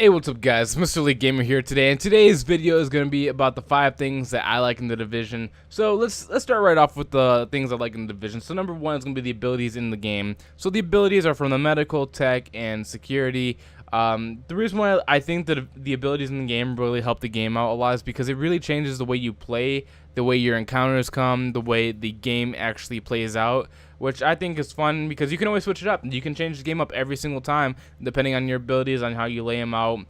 Hey, what's up guys, Mr. Lee Gamer here today, and today's video is going to be about the 5 things that I like in the Division. So let's start right off with the things I like in the Division. So number 1 is going to be the abilities in the game. So the abilities are from the medical, tech, and security. The reason why I think that the abilities in the game really help the game out a lot is because it really changes the way you play, the way your encounters come, the way the game actually plays out, which I think is fun because you can always switch it up. You can change the game up every single time depending on your abilities, on how you lay them out.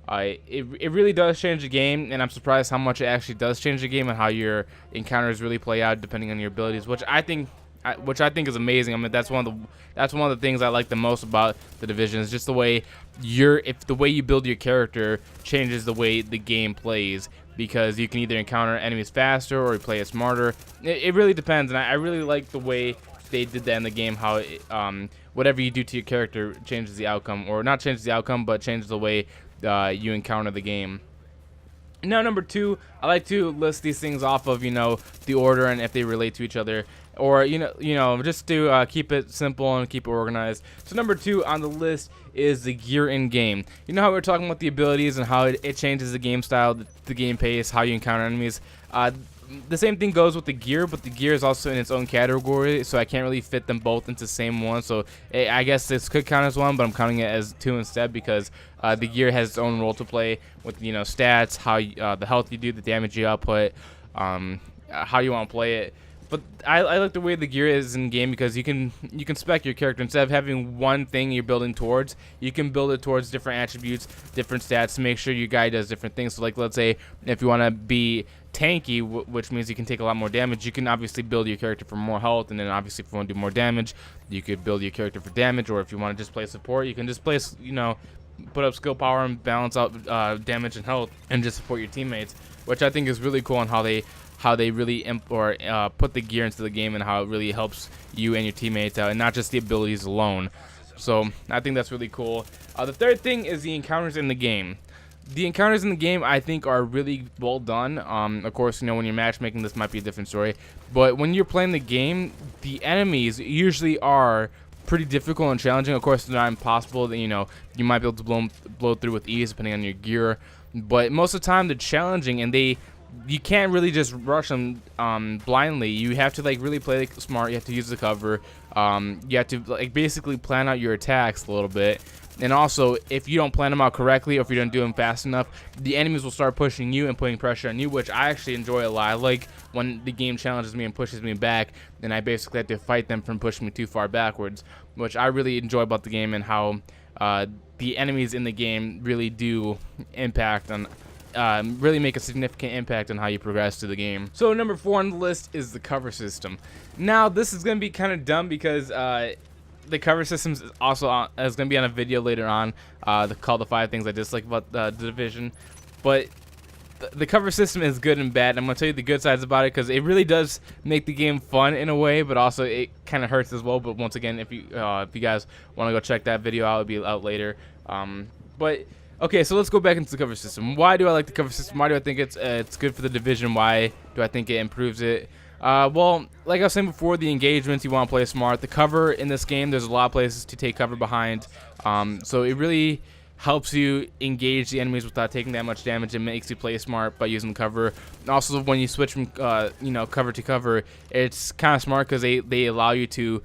It really does change the game, and I'm surprised how much it actually does change the game and how your encounters really play out depending on your abilities, which I think is amazing. I mean, that's one of the things I like the most about the Division is just the way the way you build your character changes the way the game plays, because you can either encounter enemies faster or you play it smarter. It really depends, and I really like the way they did that in the game, how whatever you do to your character changes the outcome, or not changes the outcome, but changes the way you encounter the game. Now, number 2, I like to list these things off of, the order and if they relate to each other, or just to keep it simple and keep it organized. So number 2 on the list is the gear in game. You know how we're talking about the abilities and how it changes the game style, the game pace, how you encounter enemies. The same thing goes with the gear, but the gear is also in its own category, so I can't really fit them both into the same one. So I guess this could count as one, but I'm counting it as 2 instead, because the gear has its own role to play with stats, how the health you do, the damage you output, how you want to play it. But I like the way the gear is in game, because you can spec your character. Instead of having one thing you're building towards, you can build it towards different attributes, different stats, to make sure your guy does different things. So like, let's say if you want to be tanky, which means you can take a lot more damage, you can obviously build your character for more health. And then obviously if you want to do more damage, you could build your character for damage. Or if you want to just play support, you can just play, put up skill power and balance out damage and health and just support your teammates, which I think is really cool on how they really put the gear into the game, and how it really helps you and your teammates out, and not just the abilities alone. So I think that's really cool. The third thing is the encounters in the game. The encounters in the game, I think, are really well done. Of course, when you're matchmaking, this might be a different story. But when you're playing the game, the enemies usually are pretty difficult and challenging. Of course, they're not impossible. That you might be able to blow through with ease depending on your gear. But most of the time, they're challenging, and you can't really just rush them blindly. You have to really play smart. You have to use the cover. You have to basically plan out your attacks a little bit. And also, if you don't plan them out correctly, or if you don't do them fast enough, the enemies will start pushing you and putting pressure on you, which I actually enjoy a lot. I like when the game challenges me and pushes me back, and I basically have to fight them from pushing me too far backwards, which I really enjoy about the game, and how the enemies in the game really do impact on really make a significant impact on how you progress through the game. So number 4 on the list is the cover system. Now this is going to be kind of dumb, because the cover system is also is going to be on a video later on called the 5 things I dislike about the Division. But the cover system is good and bad. I'm going to tell you the good sides about it, because it really does make the game fun in a way, but also it kind of hurts as well. But once again, if you guys want to go check that video out, it'll be out later. But okay, so let's go back into the cover system. Why do I like the cover system? Why do I think it's good for the Division? Why do I think it improves it? Well, like I was saying before, the engagements, you want to play smart. The cover in this game, there's a lot of places to take cover behind. So it really helps you engage the enemies without taking that much damage. It makes you play smart by using cover. And also, when you switch from cover to cover, it's kind of smart, because they allow you to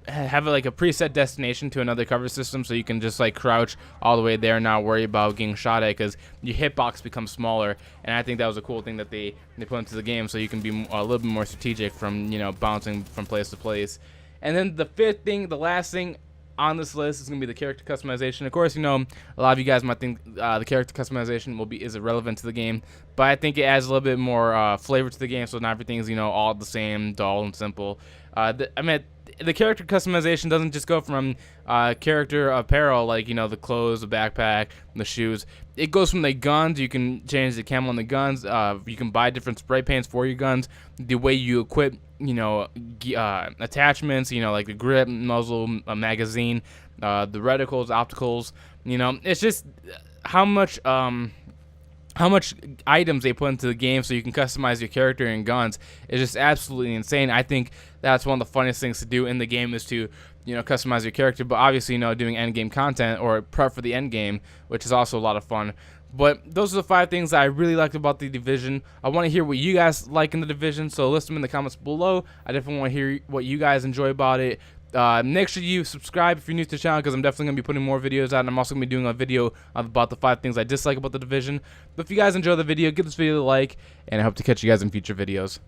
have a preset destination to another cover system, so you can just crouch all the way there and not worry about getting shot at, because your hitbox becomes smaller. And I think that was a cool thing that they put into the game, so you can be a little bit more strategic from bouncing from place to place. And then the the last thing on this list is going to be the character customization. Of course, a lot of you guys might think the character customization is irrelevant to the game, but I think it adds a little bit more flavor to the game, so not everything's all the same, dull and simple. The character customization doesn't just go from character apparel, the clothes, the backpack, the shoes. It goes from the guns. You can change the camo on the guns. You can buy different spray paints for your guns. The way you equip, attachments, like the grip, muzzle, magazine, the reticles, opticals. It's just how much items they put into the game so you can customize your character and guns is just absolutely insane. I think that's one of the funniest things to do in the game, is to customize your character, but obviously, doing end game content or prep for the end game, which is also a lot of fun. But those are the 5 things that I really liked about the Division. I want to hear what you guys like in the Division, so list them in the comments below. I definitely want to hear what you guys enjoy about it. Make sure you subscribe if you're new to the channel, because I'm definitely going to be putting more videos out, and I'm also going to be doing a video about the 5 things I dislike about the Division. But if you guys enjoy the video, give this video a like, and I hope to catch you guys in future videos.